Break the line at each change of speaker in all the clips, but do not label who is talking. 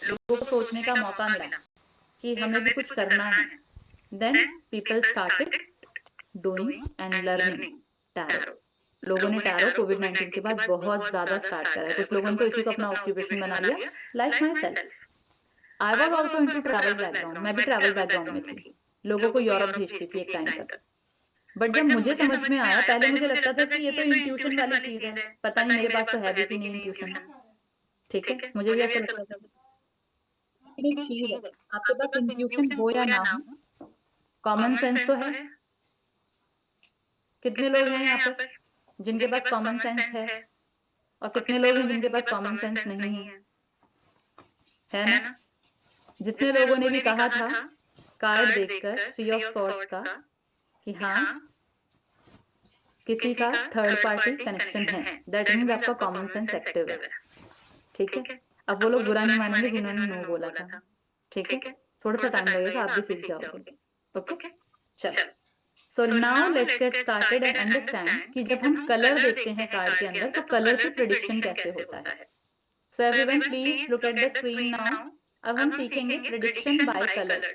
लोगों को सोचने का मौका मिला कि हमें भी कुछ करना है। Then people started doing and learning tarot. लोगों ने टैरो कोविड-19 के बाद बहुत ज़्यादा स्टार्ट करा है। कुछ लोगों ने तो इसी को अपना ऑक्यूपेशन बना लिया, like my self. I was also into travel background, मैं भी ट्रैवल बैकग्राउंड में थी। लोगों को यूरोप भेजती थी एक टाइम तक। बट जब मुझे समझ में आया, पहले मुझे लगता था कि ये तो इंट्यूशन वाली चीज़ है, पता नहीं मेरे पास तो है भी कि नहीं इंट्यूशन, ठीक है? मुझे भी ऐसा लगता था। लेकिन एक चीज़ है, आपके पास इंट्यूशन हो या ना हो, कॉमन सेंस तो है। कितने लोग हैं यहाँ पर जिनके पास कॉमन सेंस है? और कितने लोग हैं जिनके पास कॉमन सेंस नहीं है ना? जितने लोगों ने भी कहा था कार्ड देखकर थ्री ऑफ सॉर्ड्स का कि हाँ, किसी का थर्ड पार्टी कनेक्शन है, दैट मीन्स आपका कॉमन सेंस एक्टिव है, ठीक है? अब वो लोग बुरा नहीं मानेंगे जिन्होंने नो बोला था, ठीक है? थोड़ा सा टाइम लगेगा, आप भी सीख जाओगे। ओके, चलो। So now let's get started and understand कि जब हम कलर देखते हैं कार्ड के अंदर तो कलर से प्रेडिक्शन कैसे होता है। So everyone please look at the screen now. अब हम सीखेंगे प्रेडिक्शन बाय कलर्स।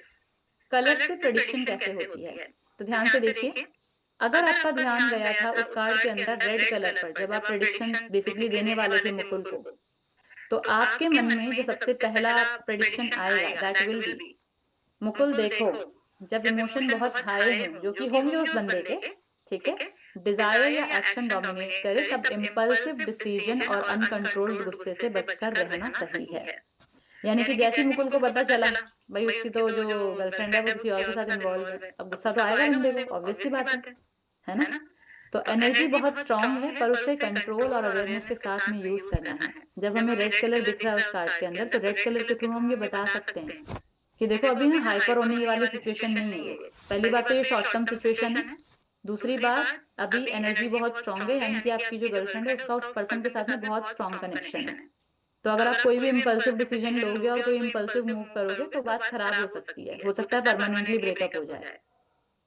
कलर से प्रेडिक्शन कैसे होती है, तो ध्यान से देखिए। अगर आपका ध्यान गया था उस कार्ड के अंदर रेड कलर पर, जब आप प्रेडिक्शन बेसिकली देने वाले थे मुकुल को, तो आपके मन में जो सबसे पहला प्रेडिक्शन आएगा दैट विल बी, मुकुल देखो, जब इमोशन बहुत हाई हों, जो कि होंगे उस बंदे के, ठीक है, डिजायर या एक्शन डोमिनेट करे, तब इम्पल्सिव डिसीजन और अनकंट्रोल्ड गुस्से से बचकर रहना सही है। यानी कि जैसे ही मुकुल को पता चला भाई उसकी तो जो गर्लफ्रेंड है वो किसी और के साथ इन्वॉल्व है, अब गुस्सा तो आएगा बंदे को, ऑब्वियस सी बात है ना? तो एनर्जी बहुत स्ट्रांग है, पर उसे कंट्रोल और अवेयरनेस के साथ में यूज करना है। जब हमें रेड कलर दिख रहा है उस कार्ड के अंदर, तो रेड कलर के थ्रू हम ये बता सकते हैं कि देखो अभी ना हाइपर होने वाली सिचुएशन नहीं है ये। पहली बात तो ये शॉर्ट टर्म सिचुएशन है। दूसरी बात, अभी एनर्जी बहुत स्ट्रांग है, यानी कि आपकी जो गर्लफ्रेंड है उसका उस पर्सन के साथ में बहुत स्ट्रांग कनेक्शन है। तो अगर आप कोई भी इम्पल्सिव डिसीजन लोगे और कोई इम्पल्सिव मूव करोगे तो बात खराब हो सकती है, हो सकता है परमानेंटली ब्रेकअप हो जाए,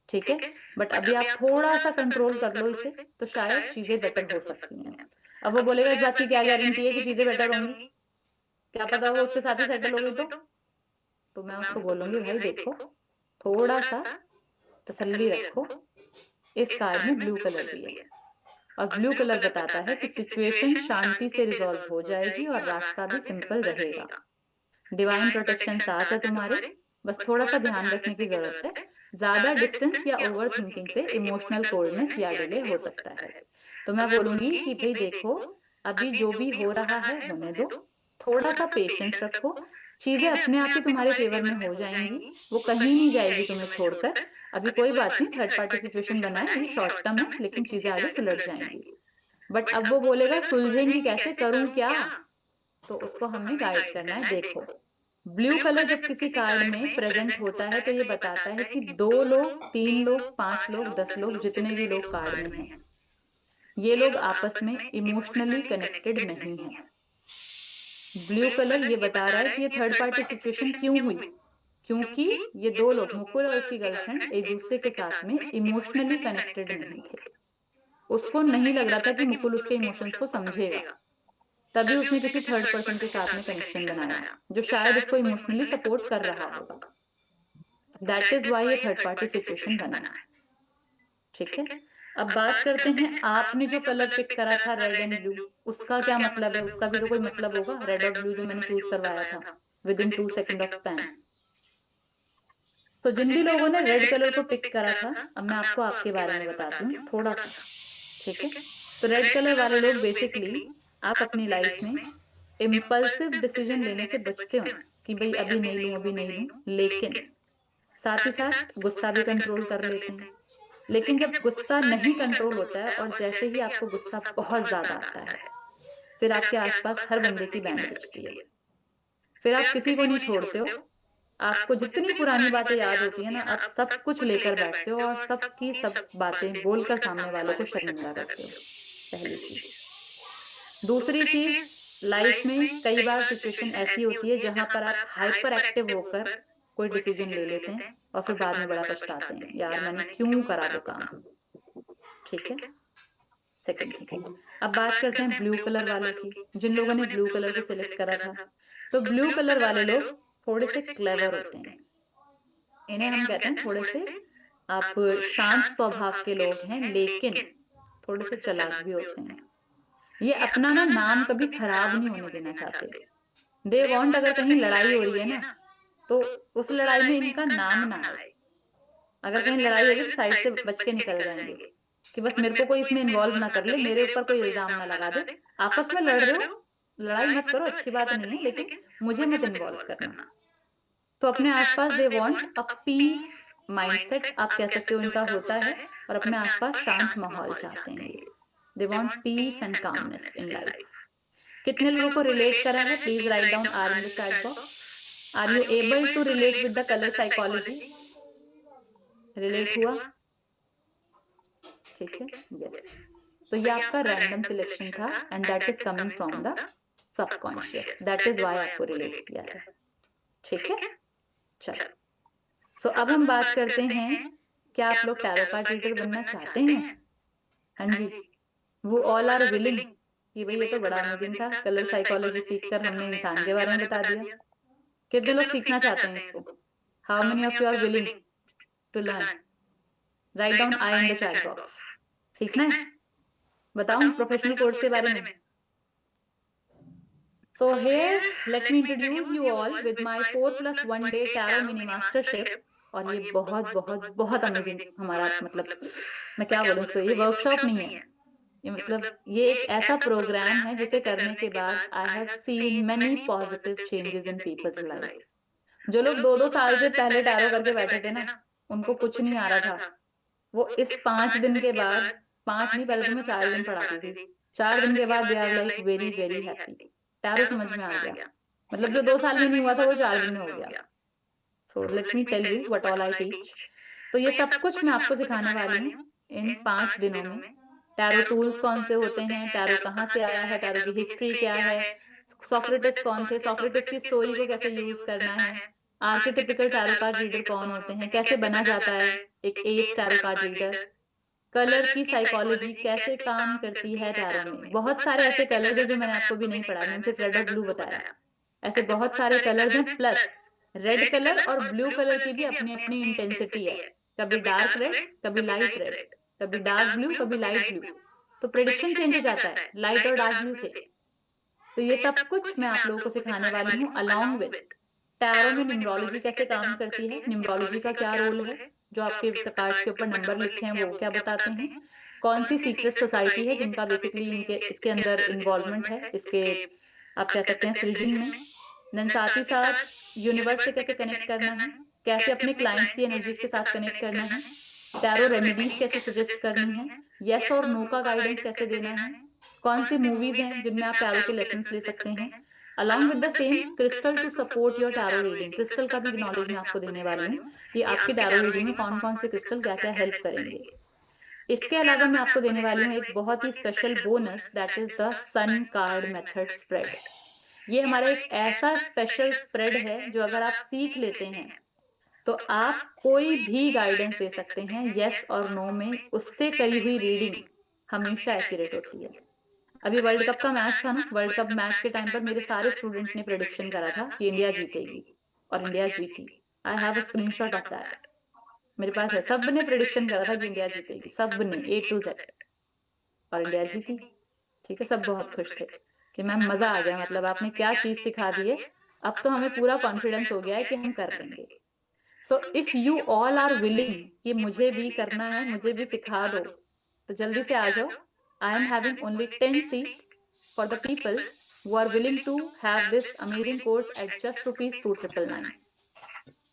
ठीक है? बट अभी आप थोड़ा सा कंट्रोल कर लो इसे, तो शायद चीजें बेटर हो सकती हैं। अब वो बोलेगा इस बात की क्या गारंटी है कि चीजें बेटर होंगी, क्या पता वो उसके साथ ही सेटल हो गई तो मैं उसको बोलूंगी भाई देखो, थोड़ा सा तसल्ली रखो, इस कार्ड में ब्लू कलर भी है और ब्लू कलर बताता है कि सिचुएशन शांति से रिजॉल्व हो जाएगी और रास्ता भी सिंपल रहेगा। डिवाइन प्रोटेक्शन साथ है तुम्हारे, बस थोड़ा सा ध्यान रखने की जरूरत है। ज्यादा डिस्टेंस या ओवर थिंकिंग से इमोशनल कोल्डनेस या डिले हो सकता है। तो मैं बोलूंगी कि भाई देखो, अभी जो भी हो रहा है होने दो, थोड़ा सा पेशेंस रखो, चीजें अपने आप ही तुम्हारे फेवर में हो जाएंगी, वो कहीं नहीं जाएगी तुम्हें छोड़कर। अभी कोई बात नहीं, थर्ड पार्टी सिचुएशन बना है, ये शॉर्ट टर्म है, लेकिन चीजें आगे सुलझ जाएंगी। बट अब वो बोलेगा सुलझेंगी कैसे, करूं क्या, तो उसको हमें गाइड करना है। देखो, ब्लू कलर जब किसी कार्ड में प्रेजेंट होता है तो ये बताता है कि 2 लोग, 3 लोग, 5 लोग, 10 लोग, जितने भी लोग कार्ड में हैं, ये लोग आपस में इमोशनली कनेक्टेड नहीं है। ब्लू कलर ये बता रहा है कि ये थर्ड पार्टी सिचुएशन क्यों हुई, क्योंकि ये 2 लोग, मुकुल और उसकी गर्लफ्रेंड, एक दूसरे के साथ में इमोशनली कनेक्टेड नहीं थे। उसको नहीं लग रहा था कि मुकुल उसके इमोशंस को समझेगा, तभी उसने किसी थर्ड पर्सन के साथ में कनेक्शन बनाया जो शायद उसको इमोशनली सपोर्ट कर रहा होगा। दैट इज वाई ये थर्ड पार्टी सिचुएशन बना है, ठीक है? अब बात करते हैं, आपने जो कलर पिक करा था रेड एंड ब्लू, उसका क्या मतलब है? उसका भी तो कोई मतलब होगा। रेड और ब्लू जो मैंने चूज करवाया था with in 2 second of span. तो जिन भी लोगों ने रेड कलर को पिक करा था, अब मैं आपको आपके बारे में बताती हूँ थोड़ा सा, ठीक है? तो रेड कलर वाले लोग बेसिकली, आप अपनी लाइफ में इम्पल्सिव डिसीजन लेने से बचते हो ना कि भाई अभी नहीं लूं, अभी नहीं लूं, लेकिन साथ ही साथ गुस्सा भी कंट्रोल कर लेते हैं। लेकिन जब गुस्सा नहीं कंट्रोल होता है और जैसे ही आपको गुस्सा बहुत ज्यादा आता है, फिर आपके आसपास हर बंदे की बैंड बजती है, फिर आप किसी को नहीं छोड़ते हो। आपको जितनी पुरानी बातें याद होती है ना, आप सब कुछ लेकर बैठते हो और सबकी सब बातें बोलकर सामने वालों को शर्मिंदा करते हो, पहली चीज। दूसरी चीज, लाइफ में कई बार सिचुएशन ऐसी होती है जहां पर आप हाइपर एक्टिव होकर कोई डिसीजन ले लेते हैं और फिर बाद में बड़ा पछताते हैं, यार मैंने क्यों करा वो काम, ठीक है? Second thing. अब बात करते हैं ब्लू कलर वालों की, जिन लोगों ने ब्लू कलर को सिलेक्ट करा था। तो ब्लू कलर वाले लोग थोड़े से क्लेवर होते हैं, इन्हें हम कहते हैं थोड़े से आप शांत स्वभाव के लोग हैं, लेकिन थोड़े से चालाक भी होते हैं। ये अपना ना नाम कभी खराब नहीं होने देना चाहते। दे वांट, अगर कहीं लड़ाई हो रही है ना, तो उस लड़ाई में इनका नाम ना आए। अगर कहीं लड़ाई हो रही है तो साइड से बच के निकल जाएंगे कि बस मेरे को कोई इसमें इन्वॉल्व ना कर ले, मेरे ऊपर कोई इल्जाम ना लगा दे। आपस में लड़ रहे हो, लड़ाई मत करो, अच्छी बात नहीं है, लेकिन मुझे मत इन्वॉल्व करना। तो अपने आसपास they want a peace mindset, आप कह सकते हो इनका होता है, और अपने आसपास शांत माहौल चाहते हैं ये। They want peace and calmness in life. कितने लोगों को रिलेट करा है? Please write down or in the chat box. Are you able to relate with the colour psychology? Relate हुआ? ठीक है, यस। तो ये आपका रैंडम सिलेक्शन था, and that is coming from the subconscious, that is why आपको relate किया है। ठीक है, चलो। सो अब हम बात करते हैं, क्या आप लोग टैरो कार्ड रीडर बनना चाहते हैं? हाँ जी, वो ऑल आर विलिंग कि भाई ये तो बड़ा अमेजिंग था, कलर साइकोलॉजी सीखकर हमने इंसान के बारे में बता दिया। कितने लोग सीखना चाहते हैं इसको? How many of you are willing to learn? Write down I in the chat box. सीखना है? बताऊं प्रोफेशनल कोर्स के बारे में? So here, let me introduce you all with my 4+1 day Tarot Mini Mastership। और ये बहुत बहुत बहुत अमेजिंग हमारा, मतलब मैं क्या बोलूँ इसको, ये वर्कशॉप नहीं है, ये मतलब ये एक ऐसा प्रोग्राम है जिसे करने के बाद I have seen many positive changes in people's life. जो लोग 2-2 साल से पहले टैरो करके बैठे थे ना, उनको कुछ नहीं आ रहा था, वो इस 5 दिन के बाद, 5 नहीं, पहले तो मैं 4 दिन पढ़ाती थी, 4 दिन के बाद they are like very very happy. Tarot समझ में आ गया, मतलब जो 2 साल में नहीं हुआ था वो 4 दिन में हो गया। So let me tell you what all I teach. तो ये सब कुछ मैं आपको सिखाने वाली हूँ इन 5 दिनों में। टैरो टूल्स कौन से होते हैं, टैरो कहाँ से आया है, टैरो की हिस्ट्री क्या है, सोक्रेटिस कौन थे, सोक्रेटिस की स्टोरी को कैसे यूज करना है, आर्केटिपिकल टैरो कार्ड रीडर कौन होते हैं, कैसे बना जाता है एक S tarot card reader, colour की साइकोलॉजी कैसे काम करती है टैरो में। बहुत सारे ऐसे कलर्स हैं जो मैंने आपको भी नहीं पढ़ाया, मैंने सिर्फ रेड और ब्लू बताया। ऐसे बहुत सारे कलर्स हैं, प्लस रेड कलर और ब्लू कलर की भी अपनी अपनी इंटेंसिटी है। कभी डार्क रेड, कभी लाइट रेड, कभी डार्क ब्लू, कभी लाइट ब्लू। तो प्रेडिक्शन चेंज हो जाता है लाइट और डार्क ब्लू से। तो ये सब कुछ मैं आप लोगों को सिखाने वाली हूँ, अलॉन्ग विद टैरो में न्यूमरोलॉजी कैसे काम करती है, न्यूमरोलॉजी का क्या रोल है, जो आपके कार्ड्स के ऊपर नंबर लिखे हैं वो क्या बताते हैं, कौन सी सीक्रेट सोसाइटी है जिनका बेसिकली इनके इसके अंदर इन्वॉल्वमेंट है, इसके आप कह सकते हैं सृजन में। देन साथ ही साथ यूनिवर्स से कैसे कनेक्ट करना है, कैसे अपने क्लाइंट्स की एनर्जीज के साथ कनेक्ट करना है, टैरो रेमेडीज कैसे सजेस्ट करनी है, यस और नो का गाइडेंस कैसे देना है, कौन सी मूवीज हैं जिनमें आप टैरो के लेसन्स ले सकते हैं, along with the same crystal to support your tarot reading. Crystal का भी नॉलेज मैं आपको देने वाली हूँ कि आपकी टैरो रीडिंग में कौन कौन से क्रिस्टल क्या क्या हेल्प करेंगे। इसके अलावा मैं आपको देने वाली हूँ एक बहुत ही special bonus, that is the sun card method spread. ये हमारा एक ऐसा स्पेशल स्प्रेड है जो अगर आप सीख लेते हैं तो आप कोई भी गाइडेंस दे सकते हैं, यस और नो में उससे करी हुई रीडिंग हमेशा एक्यूरेट होती है। अभी वर्ल्ड कप का मैच था ना, वर्ल्ड कप मैच के टाइम पर मेरे सारे स्टूडेंट्स ने प्रेडिक्शन करा था कि इंडिया जीतेगी, और इंडिया जीती। I have a screenshot of that, मेरे पास है। सब ने प्रेडिक्शन करा था कि इंडिया जीतेगी, सब ने A to Z, और इंडिया जीती। ठीक है, सब बहुत खुश थे कि मैम मजा आ गया, मतलब आपने क्या चीज सिखा दी है, अब तो हमें पूरा कॉन्फिडेंस हो गया है कि हम कर लेंगे। So if you all are willing कि मुझे भी करना है, मुझे भी सिखा दो, तो जल्दी से आ जाओ। I am having only 10 seats for the people who are willing to have this amazing course at just ₹2,999।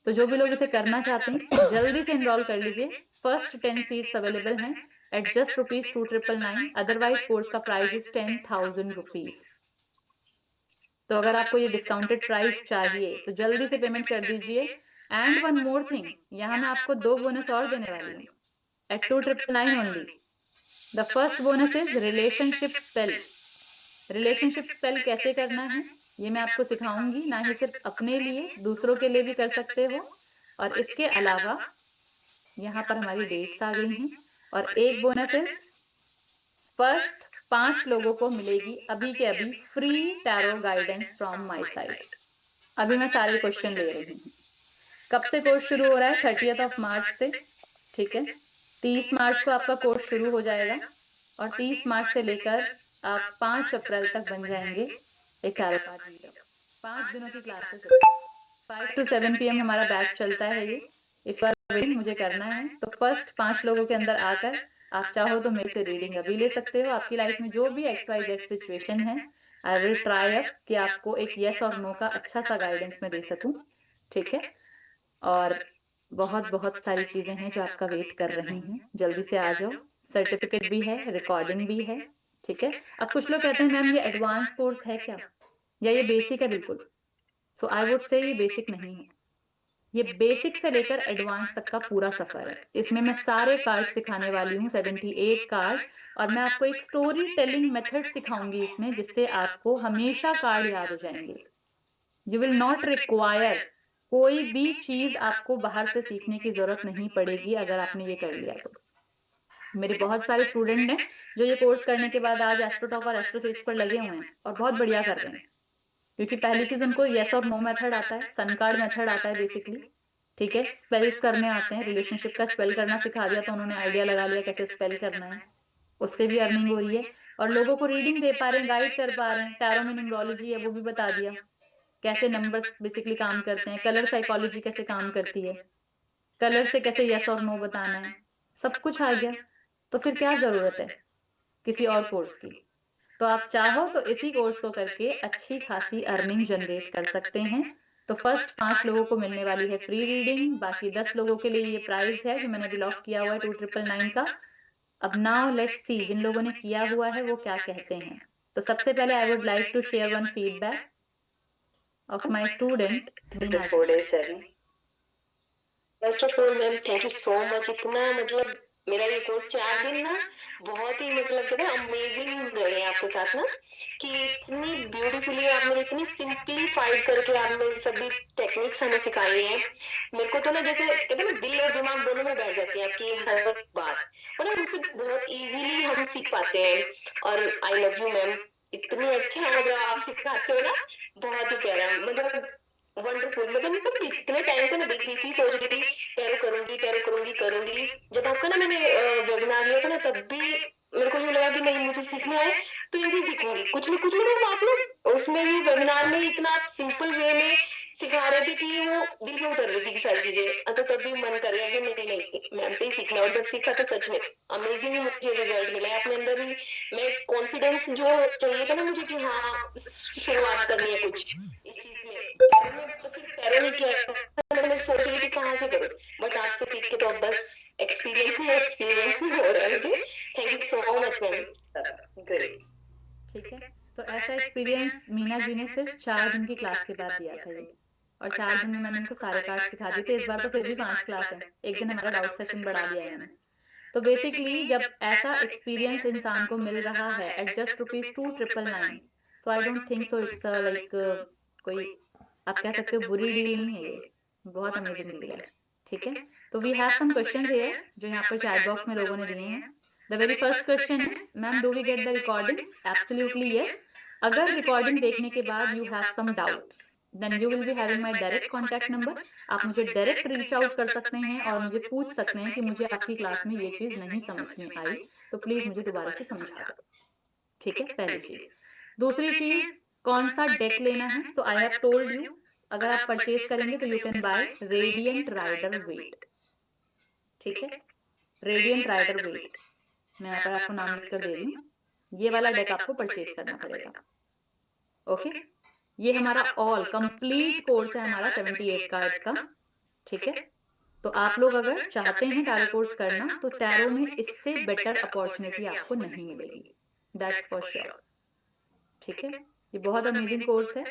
तो जो भी लोग इसे करना चाहते हैं जल्दी से एनरोल कर लीजिए। फर्स्ट 10 सीट्स अवेलेबल हैं एट जस्ट ₹2,999। अदरवाइज कोर्स का प्राइस इज ₹10,000। तो अगर आपको ये डिस्काउंटेड प्राइस चाहिए तो जल्दी से पेमेंट कर दीजिए। एंड वन मोर थिंग, यहाँ मैं आपको 2 बोनस और देने वाली हूँ at 2,999 only. The first bonus is relationship spell. Relationship spell कैसे करना है ये मैं आपको सिखाऊंगी, ना ही सिर्फ अपने लिए, दूसरों के लिए भी कर सकते हो। और इसके अलावा यहाँ पर हमारी डेट्स आ गई हैं, और एक बोनस है फर्स्ट 5 लोगों को मिलेगी अभी के अभी free tarot guidance from my side. अभी मैं सारे क्वेश्चन ले रही हूँ। कब से कोर्स शुरू हो रहा है? 30 मार्च से, ठीक है। 30 मार्च को आपका कोर्स शुरू हो जाएगा और 30 मार्च से लेकर आप 5 अप्रैल तक बन जाएंगे एक कैरोपाथ लीडर। 5 दिनों की क्लासेस होती है। 5 to 7 PM हमारा बैच चलता है ये। इस बार रीडिंग मुझे करना है, तो फर्स्ट 5 लोगों के अंदर आकर आप चाहो तो मेरे से रीडिंग अभी ले सकते हो। आपकी लाइफ में जो भी XYZ सिचुएशन है, आई विल ट्राई अप कि आपको एक येस और नो का अच्छा सा गाइडेंस मैं दे सकूं, ठीक है। और बहुत बहुत सारी चीजें हैं जो आपका वेट कर रही हैं, जल्दी से आ जाओ। सर्टिफिकेट भी है, रिकॉर्डिंग भी है, ठीक है। अब कुछ लोग कहते हैं मैम ये एडवांस कोर्स है क्या, या ये बेसिक है? बिल्कुल। सो आई वुड से ये बेसिक नहीं है, ये बेसिक से लेकर एडवांस तक का पूरा सफर है। इसमें मैं सारे कार्ड सिखाने वाली हूँ, 78 कार्ड। और मैं आपको एक स्टोरी टेलिंग मेथड सिखाऊंगी इसमें, जिससे आपको हमेशा कार्ड याद हो जाएंगे। यू विल नॉट रिक्वायर कोई भी चीज आपको बाहर से सीखने की जरूरत नहीं पड़ेगी अगर आपने ये कर लिया तो। मेरे बहुत सारे स्टूडेंट हैं जो ये कोर्स करने के बाद आज एस्ट्रोटॉक और एस्ट्रोसेज पर लगे हुए हैं और बहुत बढ़िया कर रहे हैं, क्योंकि पहली चीज उनको यस और नो मेथड आता है, सन कार्ड मेथड आता है बेसिकली, ठीक है। स्पेल्स करने आते हैं, रिलेशनशिप का स्पेल करना सिखा दिया तो उन्होंने आइडिया लगा लिया कैसे स्पेल करना है, उससे भी अर्निंग हो रही है। और लोगों को रीडिंग दे पा रहे हैं, गाइड कर पा रहे हैं। टैरो में न्यूमरोलॉजी है वो भी बता दिया, कैसे नंबर्स बेसिकली काम करते हैं, कलर साइकोलॉजी कैसे काम करती है, कलर से कैसे यस और नो बताना है, सब कुछ आ गया। तो फिर क्या जरूरत है किसी और कोर्स की? तो आप चाहो तो इसी कोर्स को करके अच्छी खासी अर्निंग जनरेट कर सकते हैं। तो फर्स्ट 5 लोगों को मिलने वाली है फ्री रीडिंग, बाकी 10 लोगों के लिए ये प्राइस है जो मैंने अभी लॉक किया हुआ है 2999 का। अब नाउ लेट्स सी जिन लोगों ने किया हुआ है वो क्या कहते हैं। तो सबसे पहले I would like to share one feedback of my student this 4 days journey.
First of all ma'am thank you so much. इतना मतलब मेरा ये कोर्स 4 दिन ना बहुत ही मतलब कहते हैं अमेजिंग रहे आपके साथ ना, कि इतनी ब्यूटीफुली आपने इतनी सिंप्लीफाइड करके आपने सभी टेक्निक्स हमें सिखाई हैं। मेरे को तो ना जैसे कहते हैं ना दिल और दिमाग दोनों में बैठ जाती है आपकी हर एक बात, और ना उसे बहुत इजीली हम सीख पाते हैं। और आई लव यू मैम, इतनी अच्छा मतलब आप सिखाते हो ना, बहुत ही प्यारा मतलब वंडरफुल। मतलब इतने टाइम से मैं देख रही थी, सोच रही थी टैरो करूंगी टैरो करूंगी करूंगी। जब आपका ना मैंने वेबिनार लिया था ना, तब भी मेरे को ये लगा कि नहीं मुझे सीखना है तो इसे सीखूंगी। कुछ ना कुछ मतलब आप ना उसमें भी वेबिनार में इतना सिंपल वे में सिखा रहे थे कि वो दिल में उतर रही थी सारी चीजें। तो तब भी मन कर रहा है कि नहीं नहीं मैम से ही सीखना। और जब सीखा तो सच में अमेजिंग मुझे रिजल्ट मिला है। अपने अंदर भी मैं कॉन्फिडेंस जो चाहिए था ना मुझे कि हाँ शुरुआत करनी है कुछ इस चीज में, मैंने सिर्फ पैरों नहीं किया, मैंने सोच रही थी कहाँ से करूँ, बट आपसे सीख के तो बस एक्सपीरियंस ही हो रहा है मुझे। Thank you so much ma'am, great.
ठीक है, तो ऐसा एक्सपीरियंस मीना जी ने सिर्फ 4 दिन की क्लास के बाद दिया था ये। और 4 दिन में मैंने इनको सारे कार्ड सिखा दिए थे। इस बार तो फिर भी 5 क्लास है, एक दिन हमारा डाउट सेशन बढ़ा दिया है मैंने। तो बेसिकली जब ऐसा एक्सपीरियंस इंसान को मिल रहा है एट जस्ट ₹2,999, तो I don't think so it's like कोई आप कह सकते हो बुरी डील नहीं है ये, बहुत अमेजिंग डील है, ठीक है। तो we have some questions here जो यहाँ पर चैट बॉक्स में लोगों ने दिए हैं। द वेरी फर्स्ट क्वेश्चन है, ma'am do we get the recording? Absolutely yes. अगर रिकॉर्डिंग देखने के बाद you have some doubts, then you will be having my direct contact number. आप मुझे डायरेक्ट रीच आउट कर सकते हैं और मुझे पूछ सकते हैं कि मुझे आपकी क्लास में ये चीज नहीं समझ में आई, तो प्लीज मुझे दोबारा से समझा दो, ठीक है। पहली चीज। दूसरी चीज, कौन सा डेक लेना है? तो आई हैव टोल्ड यू, अगर आप परचेज करेंगे तो you can buy Radiant Rider Waite, ठीक है। रेडियंट राइडर वेट मैं यहाँ पर आपको नाम लिख कर दे रही हूँ, ये वाला डेक आपको परचेज करना पड़ेगा, ओके। ये हमारा ऑल कंप्लीट कोर्स है हमारा 78 कार्ड्स का, ठीक है। तो आप लोग अगर चाहते हैं टैरो कोर्स करना तो टैरो में इससे बेटर अपॉर्चुनिटी आपको नहीं मिलेगी, दैट्स फॉर श्योर, ठीक है। ये बहुत अमेजिंग कोर्स है।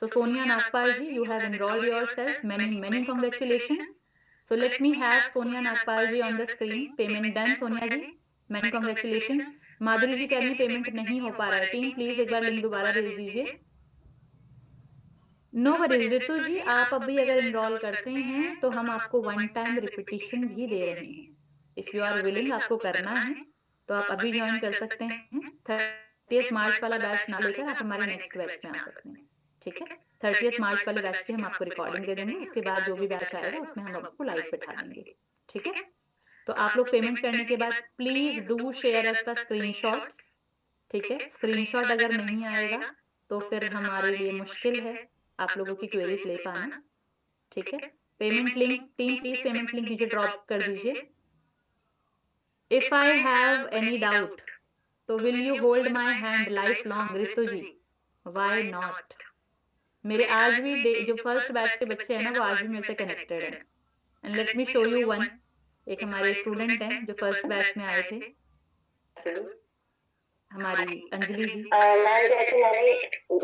So Sonia Nagpal ji, you have enrolled yourself, many many congratulations. So let me have Sonia Nagpal ji on the screen. Payment done Sonia ji, many congratulations. Madhuri ji कह रही पेमेंट नहीं हो पा रहा है, टीम प्लीज एक बार लिंक दोबारा भेज दीजिए। नो वरीज रितु जी, आप अभी अगर इनरोल करते हैं तो हम आपको 1 टाइम रिपीटिशन भी दे रहे हैं। इफ यू आर विलिंग, आपको करना है तो आप अभी ज्वाइन कर सकते हैं। 30 मार्च वाला बैच ना लेकर आप हमारे नेक्स्ट बैच में आ सकते हैं, ठीक है। 30th मार्च वाले बैच की हम आपको रिकॉर्डिंग दे देंगे, उसके बाद जो भी बैच आएगा उसमें हम आपको लाइव बिठा देंगे, ठीक है? तो आप लोग पेमेंट करने के बाद please do share us the screenshots, ठीक है? स्क्रीनशॉट अगर नहीं आएगा, तो फिर हमारे लिए मुश्किल है आप लोगों की क्वेरीज़ ले पाना, ठीक है? Payment link team please payment link नीचे ड्रॉप कर दीजिए। If I have any doubt तो will you hold my hand life long Ritu ji? Why not? मेरे आज भी जो फर्स्ट बैच के बच्चे हैं ना, वो आज भी मेरे से कनेक्टेड हैं। And let me show you one. एक हमारे स्टूडेंट हैं जो फर्स्ट बैच में आए थे, हमारी अंजलि जी।
मैम जैसे मैंने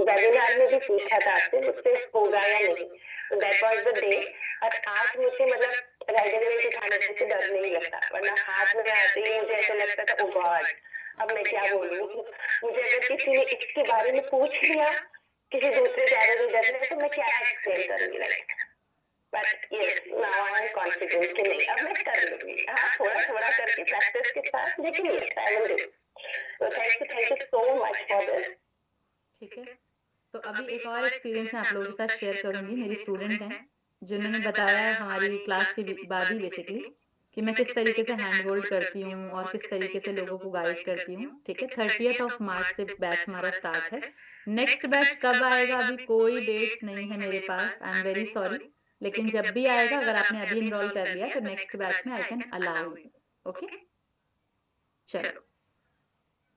वेबिनार में भी पूछा था आपसे मुझसे होगा या नहीं, तो दैट वाज द डे। और आज मुझे मतलब राइडर में दिखाने से डर नहीं लगता, वरना हाथ में आते ही मुझे ऐसा लगता था ओ गॉड अब मैं क्या बोलूं। मुझे अगर किसी ने इसके बारे में पूछ लिया किसी दूसरे पैरामीटर में, तो मैं क्या एक्सप्लेन करूंगी like. But yes now I am confident कि नहीं अब मैं कर लूंगी। हाँ थोड़ा थोड़ा करके प्रैक्टिस के साथ, लेकिन यस आई विल डू। तो thank you so much for this.
ठीक है, तो अभी एक और एक्सपीरियंस मैं आप लोगों के साथ शेयर करूंगी। मेरी स्टूडेंट हैं जिन्होंने बताया हमारी क्लास के बाद ही बेसिकली कि मैं किस तरीके से हैंड होल्ड करती हूँ और किस तरीके से लोगों को गाइड करती हूँ, ठीक है? 30th मार्च से बैच हमारा स्टार्ट है। नेक्स्ट बैच कब आएगा अभी कोई डेट्स नहीं है मेरे पास, आई एम वेरी सॉरी, लेकिन जब भी आएगा अगर आपने अभी इनरोल कर लिया तो नेक्स्ट बैच में I can allow you, okay? चलो,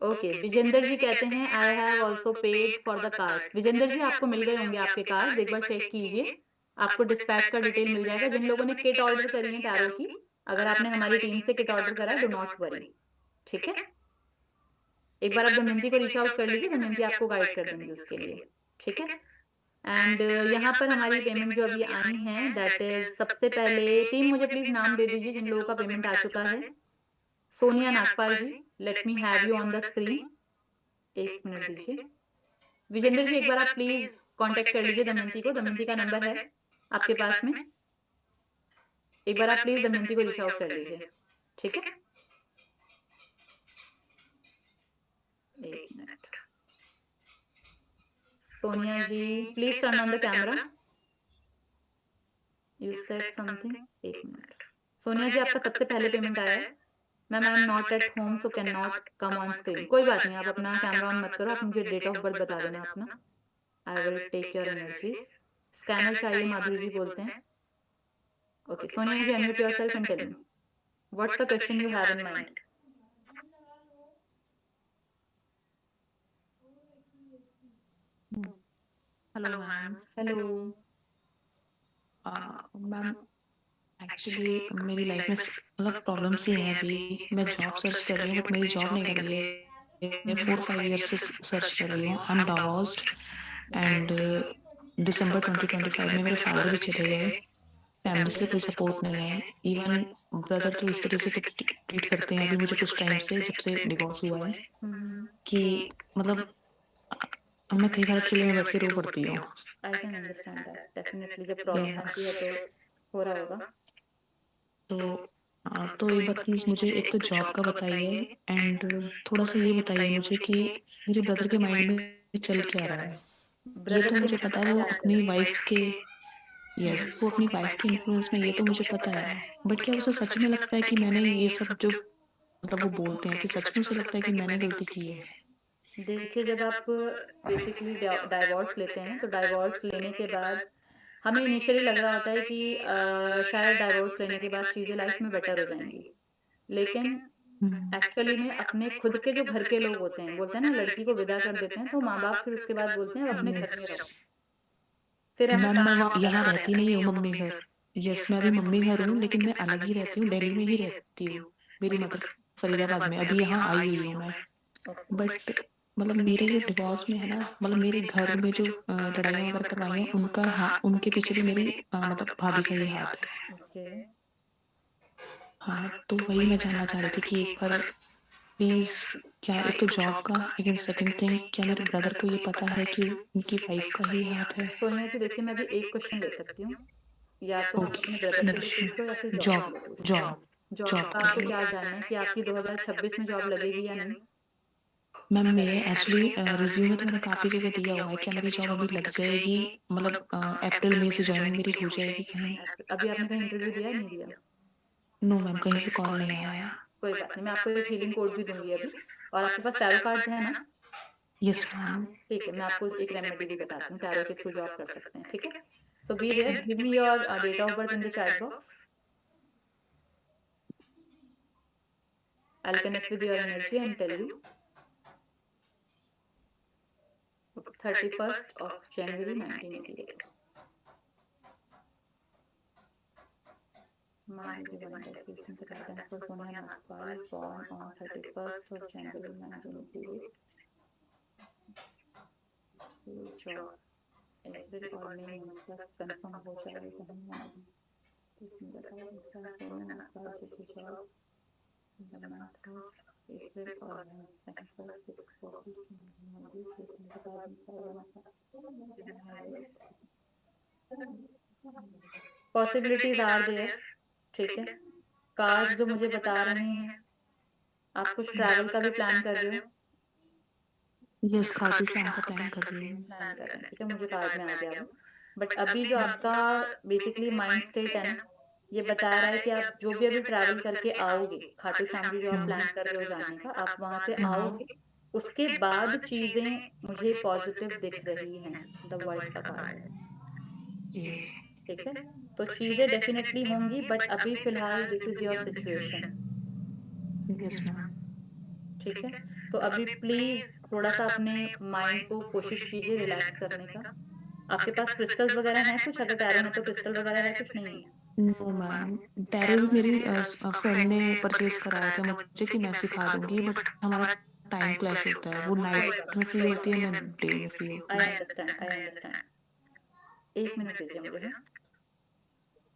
ओके। विजेंदर जी कहते हैं I have also paid for the cards. Vijender ji आपको मिल गए होंगे आपके कार्ड, एक बार चेक कीजिए, आपको डिस्पैच का डिटेल मिल जाएगा। जिन लोगों ने किट ऑर्डर करी है टैरो की, अगर आपने हमारी टीम से किट ऑर्डर करा है, डू नॉट वरी, ठीक है? एक बार आप दमयंती को रीच आउट कर लीजिए, दमयंती आपको गाइड कर देंगी उसके लिए, ठीक है? एंड यहाँ पर हमारी पेमेंट जो अभी आई है दैट इज, सबसे पहले टीम मुझे प्लीज नाम दे दीजिए जिन लोगों का पेमेंट आ चुका है। Sonia Nagpal ji, let me have you on the screen. एक मिनट दीजिए। विजेंद्र जी एक बार आप प्लीज कांटेक्ट कर लीजिए दमयंती को, दमयंती का नंबर है आपके पास में, एक बार आप प्लीज दमयंती को रीच आउट कर लीजिए, ठीक है? एक minute. Sonia ji please turn on the camera, you said something. एक मिनट। सोनिया जी आपका सबसे पहले पेमेंट आया है। Ma'am I am not at home so can not come on screen. कोई बात नहीं, आप अपना कैमरा ऑन मत करो, आप मुझे डेट ऑफ बर्थ बता देना अपना, I will take your energies. Scanner चाहिए माधुरी जी बोलते हैं। Okay Sonia ji unmute yourself and tell me what's the question you have in mind.
Hello ma'am.
Hello.
Ma'am actually मेरी लाइफ में मतलब प्रॉब्लम्स ही हैं। अभी मैं जॉब सर्च कर रही हूँ बट मेरी जॉब नहीं लग रही है। 4-5 ईयर से सर्च कर रही हूँ। आई एम डिवोर्स्ड एंड दिसंबर 2025 में मेरे फादर भी चले गए। फैमिली से कोई सपोर्ट नहीं है। इवन ब्रदर तो इस तरह से ट्रीट करते हैं अभी मुझे कुछ टाइम से, जब से डिवोर्स हुआ है, कि मतलब मैं कई बार अकेले में बैठ के रो पड़ती हूँ।
I can understand that, definitely जब प्रॉब्लम आती है तो हो रहा होगा।
तो एक बार प्लीज मुझे एक तो जॉब का बताइए एंड थोड़ा सा ये बताइए मुझे कि मेरे ब्रदर के माइंड में चल क्या रहा है। ये तो मुझे पता है वो अपनी वाइफ के, यस वो अपनी वाइफ के इन्फ्लुएंस में, ये तो मुझे पता है, बट क्या उसे सच में लगता है कि मैंने ये सब जो मतलब वो बोलते हैं कि सच में उसे लगता है कि मैंने गलती की है।
देखिए जब आप बेसिकली डाइवोर्स लेते हैं तो डाइवोर्स लेने के बाद हमें इनिशियली लग रहा होता है कि शायद डाइवोर्स लेने के बाद चीज़ें लाइफ में बेटर हो जाएंगी, लेकिन एक्चुअली में अपने खुद के जो घर के लोग होते हैं, बोलते हैं ना लड़की को विदा कर देते हैं तो माँ बाप फिर उसके बाद बोलते हैं अब अपने घर में रहो, फिर हमें
मैम मैं
कहाँ
यहाँ रहती नहीं हूँ मम्मी घर। यस मैं अभी मम्मी घर हूँ लेकिन मैं अलग ही रहती हूँ, दिल्ली में ही रहती हूँ। मेरी मदर फरीदाबाद में, अभी यहाँ आई हुई हूँ मैं। बट मतलब मेरे जो डिवोर्स में है ना, मतलब मेरे घर में जो लड़ाइयाँ वगैरह करवाई हैं उनका उनके पीछे भी मेरी मतलब भाभी का ही हाथ है।
ओके।
हाँ तो वही मैं जानना चाह रही थी कि एक बार प्लीज, क्या एक तो जॉब का, लेकिन सेकंड थिंग क्या मेरे ब्रदर को ये पता है कि उनकी वाइफ का ही हाथ है।
सोनिया जी देखिए मैं भी एक क्वेश्चन ले सकती हूँ, या तो आप अपने ब्रदर के लिए पूछ लो या फिर जॉब के लिए
जॉब
पूछ लो।
जॉब
जॉब का आपको क्या जानना है कि आपकी 2026 में जॉब लगेगी या नहीं?
मैम मेरे एक्चुअली रिज्यूमे तो मैंने काफ़ी जगह दिया हुआ है, क्या मेरी जॉब अभी लग जाएगी? मतलब अप्रैल मई से जॉइनिंग मेरी हो जाएगी कहीं?
अभी आपने कहीं इंटरव्यू दिया नहीं दिया?
नो मैम, कहीं से कॉल नहीं आया।
कोई बात नहीं, मैं आपको एक हीलिंग कोड भी दूंगी अभी। और आपके पास टैरो कार्ड्स है ना?
Yes ma'am.
ठीक है, मैं आपको एक रेमेडी भी बताती हूँ, टैरो के थ्रू जॉब कर सकते हैं, ठीक है? So be there, give me your date of birth in the chat box. I'll connect with your energy and tell you. Okay, 31st of January 1988. Mind divine please the guidance for Sonia Nagpal, born on 31st of January 1988. Job April और मई मतलब confirm हो जाएगा कहीं। इसमें बताया इसका सोनिया नागपाल जी की job the month of April और मई 6:40 इसमें बता पॉसिबिलिटीज आर देयर, ठीक है? कार्ड जो मुझे बता रहे हैं, आप कुछ ट्रैवल का भी प्लान कर रहे हो?
यस, खाटू श्याम का प्लान कर रही हूँ।
प्लान कर रहे हैं, ठीक है, मुझे कार्ड में आ गया वो। बट अभी जो आपका बेसिकली माइंड स्टेट है ना, ये बता रहा है कि आप जो भी अभी ट्रैवल करके आओगे, खाटू श्याम जी जो आप प्लान कर रहे हो जाने का, आप वहां से आओगे, उसके बाद चीजें मुझे पॉजिटिव दिख रही हैं। द वर्ल्ड का कार्ड है,
ये
ठीक है? तो चीजें डेफिनेटली होंगी, बट अभी फिलहाल this is your situation,
yes ma'am.
ठीक है? तो अभी प्लीज थोड़ा सा अपने माइंड को कोशिश कीजिए रिलैक्स करने का। आपके पास क्रिस्टल्स वगैरह हैं कुछ? अगर टैरो है तो क्रिस्टल वगैरह है कुछ? नहीं है?
नो मैम, टैरो भी मेरी फ्रेंड ने परचेज कराया था मुझे कि मैं सिखा दूंगी, बट हमारा टाइम क्लैश होता है। वो
कोई
नाइट
बात
में
नहीं,
फ्री होती है, मैं डे में फ्री होती
आई
हूँ।
Understand, I understand. एक मिनट दीजिए मुझे, हाँ?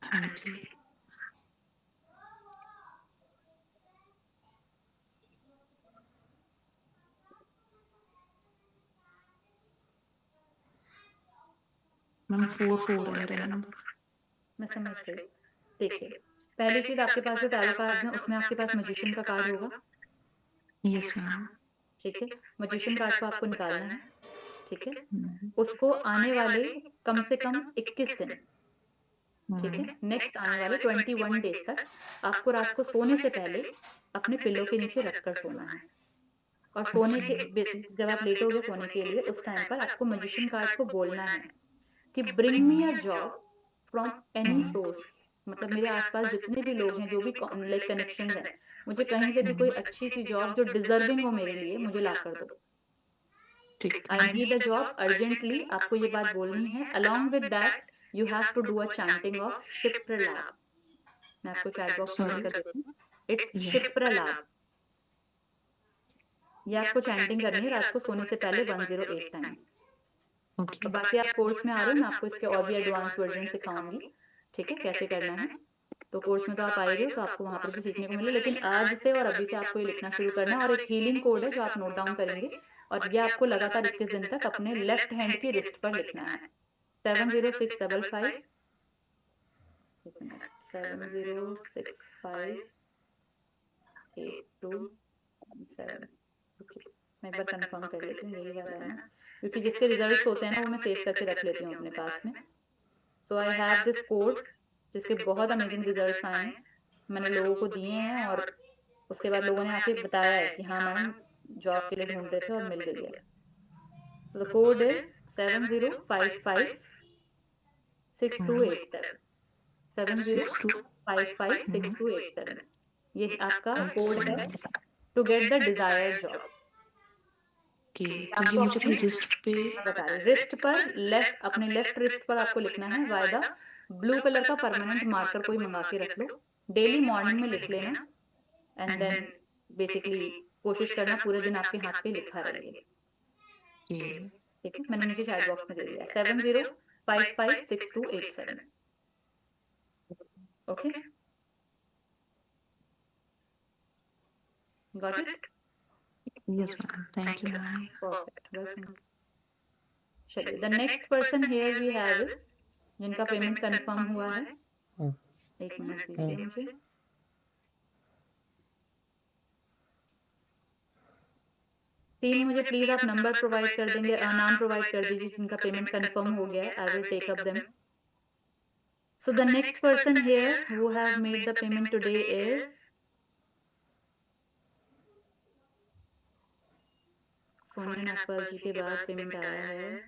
हाँ जी। मैम 4-4 है मेरा नंबर।
मैं समझ गई। देखिए, पहली चीज, आपके पास जो टैरो कार्ड्स हैं उसमें आपके पास मैजिशियन का कार्ड होगा,
यस मैम।
ठीक है? मैजिशियन कार्ड को आपको निकालना है, ठीक है?
हम्म,
उसको आने वाले कम से कम 21 दिन, ठीक है,
हम्म,
नेक्स्ट आने वाले 21 डेज तक आपको रात को सोने से पहले अपने पिल्लो के नीचे रखकर सोना है। और सोने के जब आप लेटोगे सोने के लिए, उस टाइम पर आपको मैजिशियन कार्ड को बोलना है कि bring me a job from any source. मतलब मेरे आसपास जितने भी लोग हैं, जो भी लाइक कनेक्शंस हैं, मुझे कहीं से भी कोई अच्छी सी जॉब जो डिजर्विंग हो मेरे लिए, मुझे ला कर दो।
ठीक
I need a job urgently, आपको ये बात बोलनी है। Along with that you have to do a chanting of क्षिप्र लाभ। मैं आपको चैट बॉक्स में
सॉरी।
लिखकर देती हूँ, इट्स
या
क्षिप्र लाभ। ये आपको चैंटिंग करनी है रात को सोने से पहले 108 टाइम्स।
ओके।
और बाकी आप कोर्स में आ रहे हो, मैं आपको इसके और भी एडवांस वर्जन सिखाऊंगी, ठीक है, कैसे करना है। तो कोर्स में तो आप आ ही रहे हो, तो आपको वहां पर भी सीखने को मिले। लेकिन आज से और अभी से आपको ये लिखना शुरू करना है। और एक हीलिंग कोड है जो आप नोट डाउन करेंगे, और ये आपको लगातार 21 दिन तक अपने लेफ्ट हैंड की रिस्ट पर लिखना है। 70655 7065827। ओके, मैं एक बार कंफर्म कर लेती हूँ यही वाला है ना, क्योंकि जिसके रिजल्ट्स होते हैं ना वो मैं सेव करके रख लेती हूँ अपने पास में। सो आई हैव दिस कोड जिसके बहुत अमेजिंग रिजल्ट्स आए हैं, मैंने लोगों को दिए हैं, और उसके बाद लोगों ने आके बताया है कि हाँ मैडम, जॉब के लिए ढूंढ रहे थे और मिल गई है। तो द कोड इज 70556287।
6
70556287, ये आपका कोड है
okay.
To get the desired job.
तो ये
आपको
मुझे
अपनी,
अपनी रिस्ट पे
मैं बता रही, रिस्ट पर, लेफ्ट, अपने लेफ्ट रिस्ट पर आपको लिखना है वायदा। ब्लू कलर का परमानेंट मार्कर कोई मंगा के रख लो, डेली मॉर्निंग में लिख लेना, एंड देन बेसिकली कोशिश करना पूरे दिन आपके हाथ पे लिखा रहे।
ये
ठीक है, मैंने नीचे चैट बॉक्स में दे दिया 70556287। Okay, got it?
Yes ma'am, thank you ma'am.
Perfect, welcome. चलिए, the next person here we have is, जिनका पेमेंट कंफर्म हुआ है। एक मिनट दीजिए मुझे। टीम मुझे प्लीज आप नंबर प्रोवाइड कर देंगे, नाम प्रोवाइड कर दीजिए जिनका पेमेंट कंफर्म हो गया है. I will take up them. So the next person here who have made the payment today is Sonia Nagpal ji के बाद पेमेंट आया है.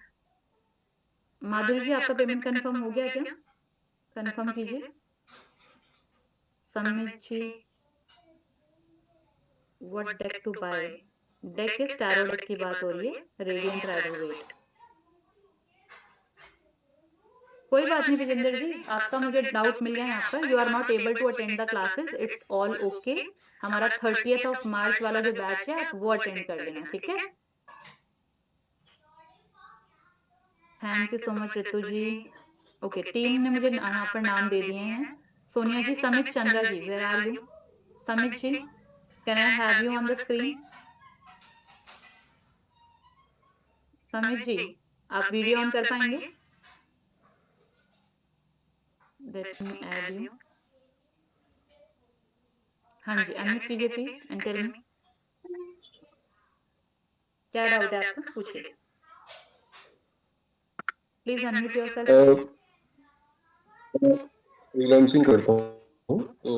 माधुरी जी आपका पेमेंट कंफर्म हो गया क्या? कंफर्म कीजिए. Samit ji, what deck to buy? Deck is tarot deck की बात हो रही है, रेडियंट राइडर वेट. कोई बात नहीं विजेंद्र जी, आपका मुझे डाउट मिल गया है यहाँ पर. You are not able to attend the classes, it's all okay. हमारा 30th मार्च वाला जो बैच है आप वो अटेंड कर लेना, ठीक है. Thank you so much Ritu ji. Okay, team ने मुझे यहाँ पर नाम दे दिए हैं. Sonia ji, Samit Chandra ji, where are you? Samit ji, can I have you on the screen? Samit ji, आप वीडियो ऑन कर पाएंगे? Let me add you. हाँ जी, अनम्यूट कीजिए प्लीज एंड टेल मी. क्या डाउट है आपका, पूछिए. Please unmute yourself.
फ्रीलांसिंग करता हूँ तो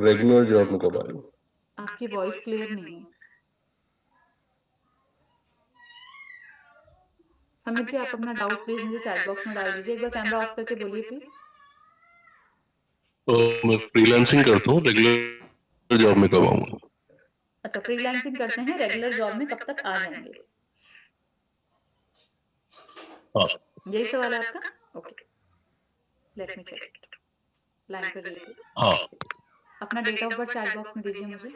रेगुलर जॉब में कब आ रही हूँ?
आपकी वॉइस क्लियर नहीं है. समित जी, आप अपना डाउट प्लीज मुझे चैट बॉक्स में डाल दीजिए. एक बार कैमरा ऑफ करके बोलिए प्लीज.
तो मैं फ्रीलांसिंग करता हूँ, रेगुलर जॉब में कब आऊँगा?
अच्छा, फ्रीलांसिंग करते हैं, रेगुलर जॉब में कब तक आ जाएंगे?
हाँ.
यही सवाल है आपका? Okay, let me check. Line पर रहिए.
हाँ.
अपना date of birth chat box में दीजिए मुझे.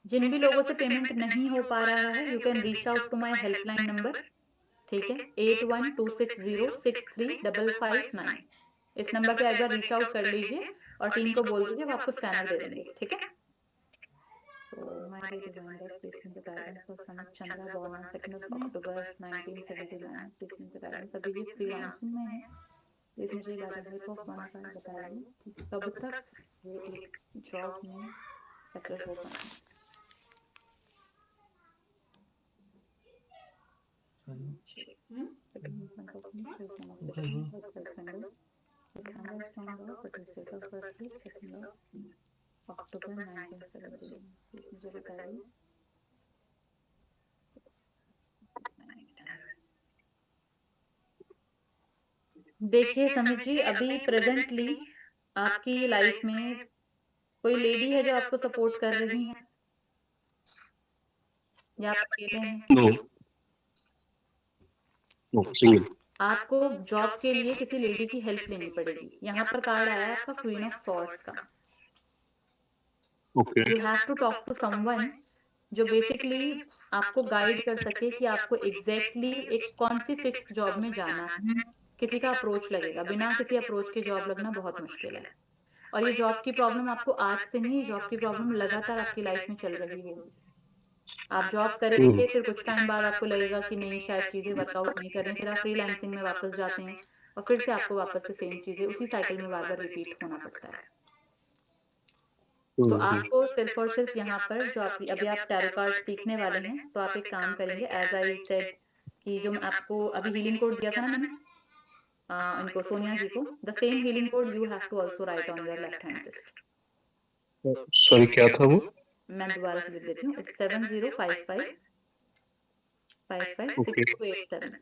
जिन भी लोगों से पेमेंट नहीं हो पा रहा है, you can reach out to my helpline number, ठीक है, 8126063559. इस नंबर पे एक बार रीच आउट कर लीजिए और टीम को बोल दीजिए वो आपको स्कैनर दे देंगे, ठीक है. So my reminder, please need the guidance for Sanat Chandra, born on 2nd of October 1979. Please need the guidance. अभी ये फ्रीलांसिंग में है. प्लीज मुझे हेल्प ऑफ वन फाइल बताइए कि कब तक वो एक जॉब में सेटल हो पाए. October 1970. प्लीज मुझे बताइए. देखिए समित जी, अभी प्रेजेंटली आपकी लाइफ में कोई लेडी है जो आपको सपोर्ट कर रही है या आप अकेले हैं?
No, no, single.
आपको जॉब के लिए किसी लेडी की हेल्प लेनी पड़ेगी. यहाँ पर कार्ड आया है आपका क्वीन ऑफ सॉर्ड्स का.
Okay.
You have to talk to someone जो बेसिकली आपको गाइड कर सके कि आपको एग्जैक्टली एक कौन सी फिक्स्ड जॉब में जाना है. किसी का अप्रोच लगेगा, बिना किसी अप्रोच के जॉब लगना बहुत मुश्किल है. और ये जॉब की प्रॉब्लम आपको आज से नहीं, जॉब की प्रॉब्लम लगातार आपकी लाइफ में चल रही है. आप जॉब करेंगे, फिर कुछ टाइम बाद आपको लगेगा कि नहीं शायद चीजें वर्कआउट नहीं कर रही, फिर आप फ्रीलांसिंग में वापस जाते हैं और फिर से आपको वापस से सेम चीजें उसी साइकिल में बार बार रिपीट होना पड़ता है. तो आपको सिर्फ और सिर्फ यहाँ पर जो आप अभी आप टैरो कार्ड सीखने वाले हैं, तो आप एक काम करेंगे, एज आई सेड कि जो आपको अभी हीलिंग कोड दिया था ना मैंने इनको, सोनिया जी को, the same healing code you have to also write on your left hand wrist.
Sorry, क्या था वो?
मैं दोबारा से लिख देती हूँ. इट्स 7055556287.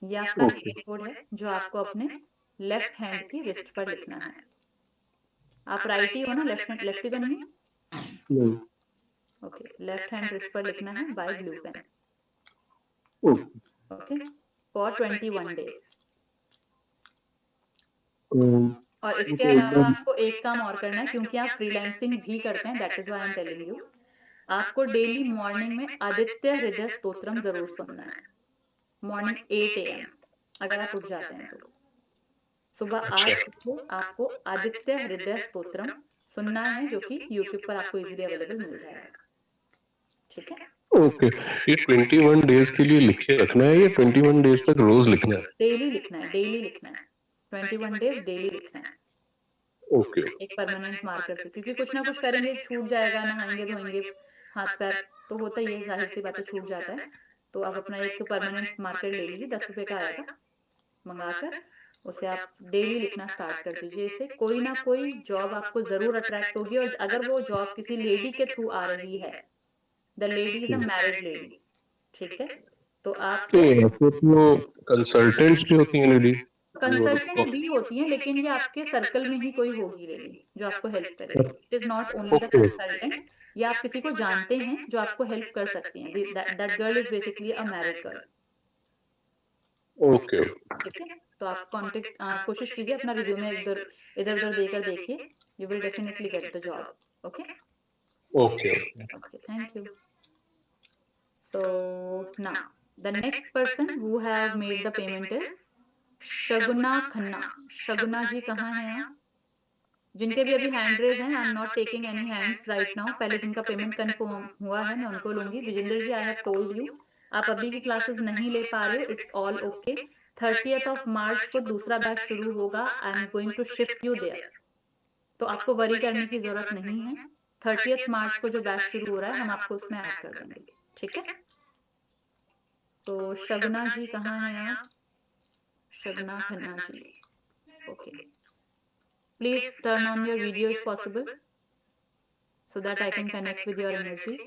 ये आपका हीलिंग कोड है जो आपको अपने लेफ्ट हैंड की रिस्ट पर लिखना है. आप राइट ही हो ना, लेफ्टी तो नहीं? ओके, लेफ्ट हैंड रिस्ट पर लिखना है by blue pen. Okay, for 21 days. और इसके अलावा आपको एक काम और करना है, क्योंकि आप फ्रीलांसिंग भी करते हैं, that is why I am telling you. आपको डेली मॉर्निंग में आदित्य हृदय स्तोत्रम जरूर सुनना है. मॉर्निंग 8 AM अगर आप उठ जाते हैं तो सुबह 8 बजे आपको आदित्य हृदय स्तोत्रम सुनना है, जो कि YouTube पर आपको इजीली अवेलेबल मिल जाएगा, ठीक है.
ओके, ये 21 डेज के लिए लिख के रखना है या 21 डेज तक रोज लिखना है?
डेली लिखना है, डेली लिखना है, 21 डेज डेली लिखना है
ओके
एक परमानेंट मार्कर से, क्योंकि कुछ ना कुछ करेंगे छूट जाएगा, नहाएंगे धोएंगे हाथ पैर तो होता ही है, जाहिर सी बातें छूट जाता है। तो आप अपना एक परमानेंट मार्कर ले लीजिए, 10 रुपए का आएगा, मंगाकर उसे आप डेली लिखना स्टार्ट कर दीजिए। इससे कोई ना कोई जॉब आपको जरूर अट्रैक्ट होगी, और अगर वो जॉब किसी लेडी के थ्रू आ रही है, the lady is a married lady, ठीक है, तो आपको
तो कंसल्टेंट्स भी होती हैं लेडी?
कंसल्टेंट भी होती हैं, लेकिन ये आपके सर्कल में ही कोई होगी लेडी जो आपको हेल्प करेगी। It is not only the consultant, या आप किसी को जानते हैं जो आपको हेल्प कर सकती हैं। That girl is basically a married girl,
okay
ठीक है। तो आप कांटेक्ट कोशिश कीजिए, अपना रिज्यूमे इधर उधर देकर देखिए, you will definitely get the job. Okay
okay
okay, thank you. So now the next person who have made the payment is Shaguna Khanna. Shaguna ji कहाँ हैं आप? जिनके भी अभी हैंड रेज हैं, I am not taking any hands right now, पहले जिनका payment confirm हुआ है मैं उनको लूंगी। Vijendra ji, I have told you, आप अभी की क्लासेस नहीं ले पा रहे हो, it's all okay. 30th of March को दूसरा बैच शुरू होगा, I am going to shift you there, तो आपको वरी करने की जरूरत नहीं है। 30th मार्च को जो बैच शुरू हो रहा है हम आपको उसमें ऐड कर देंगे, ठीक है। तो शगुना जी कहाँ हैं आप? Shaguna Khanna ji, okay. Please turn on your video if possible, so that I can connect with your energies.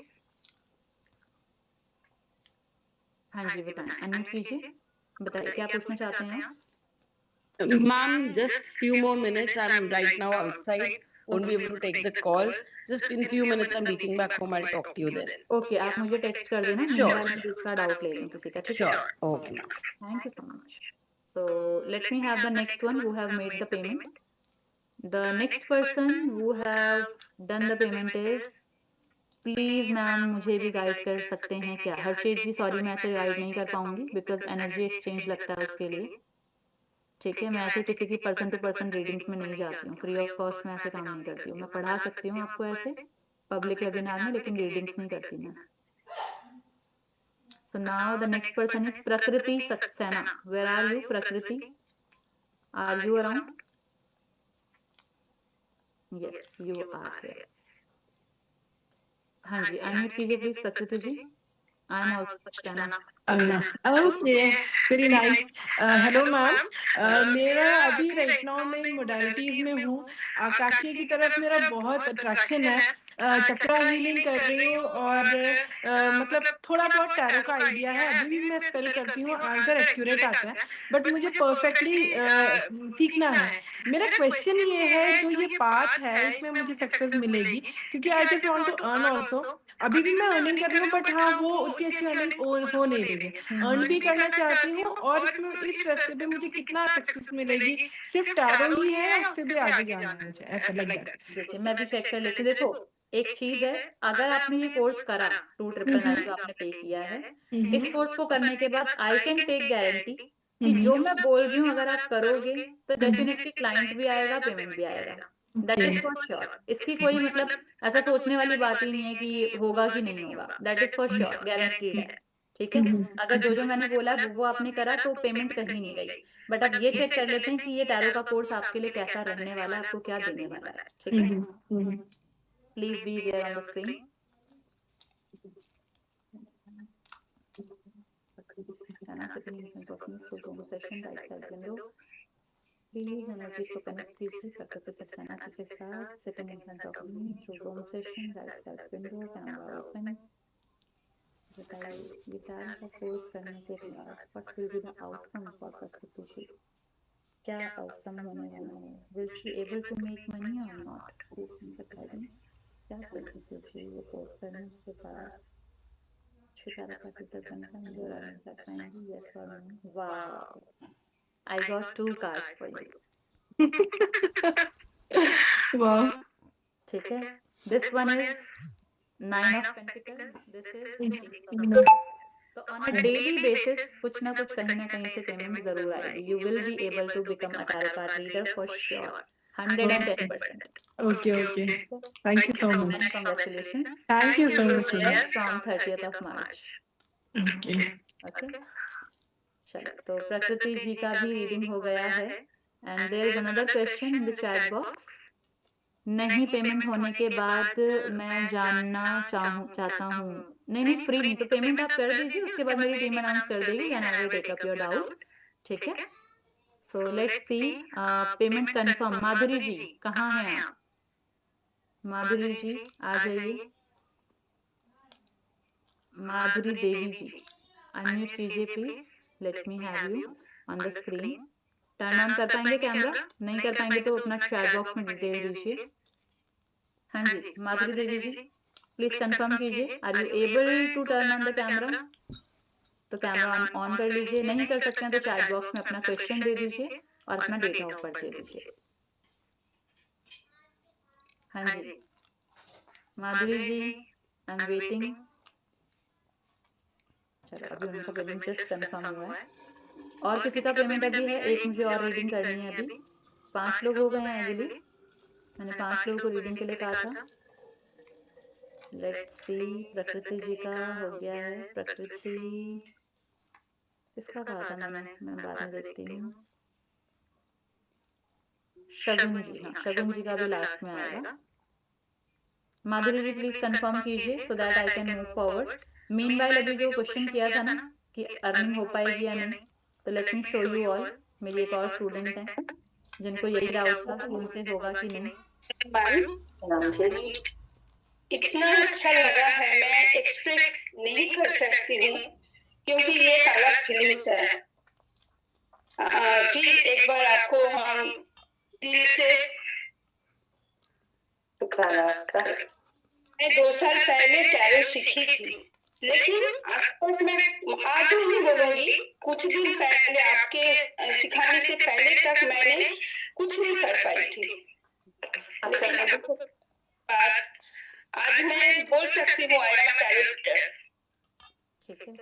हाँ जी बताएं, अनम्यूट कीजिए, बताइए क्या पूछना चाहते हैं आप?
Ma'am, just few more minutes. I'm right now outside. Won't be able to take the call. Just in few minutes, I'm reaching back home. I'll talk to you then.
Okay, आप मुझे text कर देना,
Sure.
मैं दूसरा doubt ले लूं किसी का, ठीक है।
Sure. Okay, ma'am.
Thank you so much. So let me have the next one who have made the payment. The next person who have done the payment is, please ma'am मुझे भी guide कर सकते हैं क्या? हर्षित जी sorry, मैं ऐसे guide नहीं कर पाऊंगी बिकॉज एनर्जी एक्सचेंज लगता है उसके लिए, ठीक है। मैं ऐसे किसी की पर्सन टू पर्सन रीडिंग्स में नहीं जाती हूँ, फ्री ऑफ कॉस्ट में ऐसे काम नहीं करती हूँ। मैं पढ़ा सकती हूँ आपको ऐसे पब्लिक वेबिनार में, लेकिन रीडिंग्स नहीं करती मैं। So now the next person is Prakriti Saxena. Where are you Prakriti? Are you around? Yes you are here. हाँ जी, अनम्यूट कीजिए please Prakriti ji. I am also Saxena.
Okay, very nice. Hello ma'am, मेरा अभी राइट नाउ मैं मोडालिटीज में हूँ। आकाशीय की तरफ मेरा बहुत अट्रैक्शन है। चक्रा हीलिंग कर रही हूँ और मतलब थोड़ा बहुत टैरो का आइडिया है। अभी भी मैं स्पेल करती हूँ, आंसर एक्यूरेट आता है, बट मुझे परफेक्टली सीखना है। मेरा क्वेश्चन ये है, जो ये पाथ है इसमें मुझे सक्सेस मिलेगी? क्योंकि I just want to earn also. अभी भी मैं अर्निंग कर रही हूँ, बट हाँ वो उतनी अच्छी अर्निंग हो नहीं रही है। अर्न भी करना चाहती हूँ, और इसमें इस रास्ते पे मुझे कितना सक्सेस मिलेगी? सिर्फ टैरो ही है, उससे भी आगे जाना है मुझे, ऐसा लग रहा है।
देखिए मैं भी चेक कर लेती हूँ। देखो एक चीज है, अगर आपने ये कोर्स करा 2,999 जो आपने पे किया है, इस कोर्स को करने के बाद आई कैन टेक गारंटी कि जो मैं बोल रही हूँ अगर आप करोगे तो डेफिनेटली क्लाइंट भी आएगा, पेमेंट भी आएगा। That is for sure. इसकी कोई मतलब ऐसा सोचने वाली बात ही नहीं है कि होगा कि नहीं होगा, that is for sure, guaranteed है, ठीक है। अगर जो मैंने बोला वो आपने करा तो पेमेंट कहीं नहीं गई। बट अब ये चेक कर लेते हैं कि ये टैरो का कोर्स आपके लिए कैसा रहने वाला है, आपको क्या देने वाला है, ठीक है। Please be there on the screen. Please energy को कनेक्ट कीजिए प्रकृति सक्सेना के साथ। Sitting in front of me through room session, right side window, camera open. बताइए ये टैरो का कोर्स करने के बाद what will be the outcome for Prakriti ji? क्या आउटकम होने वाला है? Will she able to make money और नॉट? प्लीज बताइए क्या प्रकृति जी ये कोर्स करने के बाद शिकारा का टिकट बनकर मुझे रन कर पाएंगी, यस और no? Wow, I got 2 cards for you.
Wow.
ठीक है, this one is 9 of Pentacles, this is Ace of Pentacles. तो on a daily basis कुछ ना कुछ कहीं ना कहीं से पेमेंट जरूर आएगी। You will be able to become a tarot card reader for sure, 110%.
Okay, okay. Thank you so
And
much.
congratulations.
Thank you so
You
much,
will
ma'am.
get from 30th of March.
Okay.
Okay, चलो तो प्रकृति जी का भी reading हो गया है। And there is another question in the chat box. नहीं payment होने के बाद मैं जानना चाहता हूँ। नहीं फ्री नहीं, तो पेमेंट आप कर दीजिए, उसके बाद मेरी टीम अनाउंस कर देगी, then I will take up your doubt. ठीक है, so let's see. Payment confirm. Madhuri ji कहाँ हैं आप? माधुरी जी आ जाइए। माधुरी देवी जी अनम्यूट कीजिए please. Let me have you on the screen. Turn on कर पाएंगे कैमरा? नहीं कर पाएंगे तो अपना चैट बॉक्स में डिटेल दीजिए। हाँ जी माधुरी देवी जी प्लीज कंफर्म कीजिए, are you able to turn on the camera? तो कैमरा ऑन कर लीजिए। नहीं कर सकते हैं तो चैट बॉक्स में अपना क्वेश्चन दे दीजिए और अपना डेट ऑफ बर्थ दे दीजिए। हाँ जी माधुरी जी आई एम वेटिंग। चलो अभी उनका पेमेंट जस्ट कंफर्म हुआ है। और किसी का पेमेंट अभी है? एक मुझे और रीडिंग करनी है अभी। 5 लोग हो गए हैं आई बिलीव। मैंने 5 लोगों को रीडिंग के लिए कहा था। लेट्स सी, प्रकृति जी का हो गया है। प्रकृति किसका कहा था मैंने? मैं बाद में देखती हूँ। शगुन जी, हाँ शगुन जी का भी लास्ट में आएगा। माधुरी जी प्लीज कंफर्म कीजिए so that I can move forward. Meanwhile अभी जो क्वेश्चन किया था ना कि अर्निंग हो पाएगी या नहीं, तो let me show you all. मेरी एक और स्टूडेंट है जिनको यही डाउट था कि उनसे होगा कि नहीं।
मैम इतना अच्छा लगा है, मैं एक्सप्रेस नहीं कर सकती हूँ क्योंकि ये एक अलग फीलिंग्स है। फिर एक बार आपको हम दिल से मैं 2 साल पहले टैरो सीखी थी, लेकिन आज तक मैं आज नहीं बोलूंगी, कुछ दिन पहले आपके सिखाने से पहले तक मैंने कुछ नहीं कर पाई थी। लेकिन आज मैं बोल सकती हूँ आई एम टैलेंटेड।
ठीक है,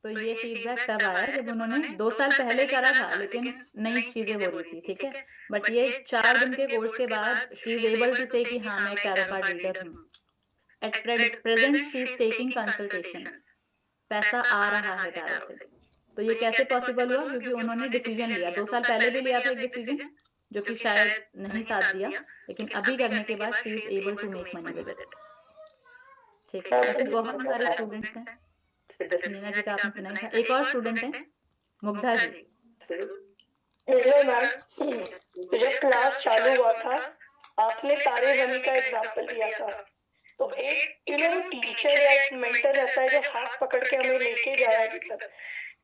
तो ये फीडबैक तब आया जब उन्होंने 2 साल पहले करा था लेकिन नई चीजें हो रही थी। ठीक है, बट ये 4 दिन के कोर्स के बाद शी इज एबल टू से कि हाँ मैं एक टैरो कार्ड रीडर हूँ। At present she is taking consultation. पैसा आ रहा है टैरो से। तो ये कैसे पॉसिबल हुआ? क्योंकि उन्होंने डिसीजन लिया। 2 साल पहले भी लिया था एक डिसीजन जो कि शायद नहीं साथ दिया, लेकिन अभी करने के बाद she is able to make money with it. ठीक है, ऐसे बहुत सारे स्टूडेंट्स हैं। नीना जी का आपने सुना ही था। एक और स्टूडेंट है मुग्धा जी।
मैम जब क्लास चालू हुआ था आपने तारे जमी का एग्जांपल लिया था, तो एक टीचर या एक मेंटर रहता है जो हाथ पकड़ के हमें लेके जाया जाता है।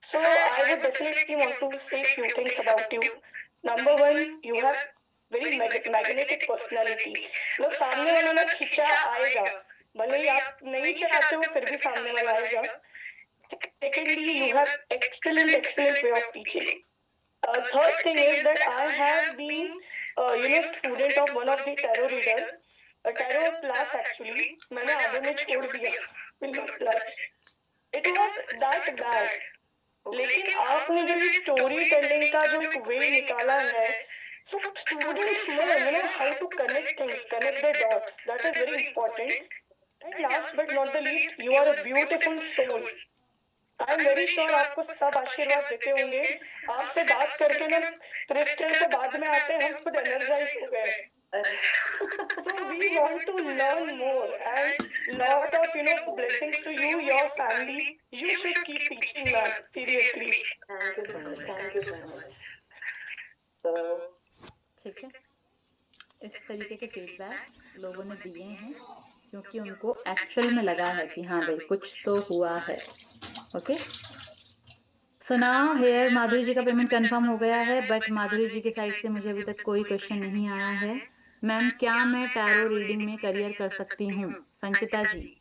So I would definitely want to say few things about you. Number 1, you have very magnetic personality. लोग सामने वाला ना खिंचा आएगा, भले ही आप नहीं चाहते हो फिर भी सामने वाला आएगा। Secondly, you have excellent way of teaching. Third thing is that I have been student of one of the tarot reader, tarot class actually. मैंने आधे में छोड़ दिया। It was that bad. लेकिन आपने जो स्टोरी टेलिंग का जो एक वे निकाला है, so students know how to connect things, connect the dots. That is very important. And last but not the least, you are a beautiful soul. I am very sure आपको सब आशीर्वाद देते होंगे। आपसे बात करके ना क्रिस्टल से बाद में आते हम खुद एनर्जाइज हो गए। So we want to learn more and lot of blessings to you, your family. You should keep teaching, man. Seriously. Thank you so much. Thank you so much. So
ठीक है, इस तरीके के फीडबैक लोगों ने दिए हैं क्योंकि उनको एक्चुअल में लगा है कि हाँ भाई कुछ तो हुआ है। ओके, सो नाउ हेयर माधुरी जी का पेमेंट कंफर्म हो गया है, बट माधुरी जी की साइड से मुझे अभी तक कोई क्वेश्चन नहीं आया है। मैम क्या मैं टैरो रीडिंग में करियर कर सकती हूँ? संचिता जी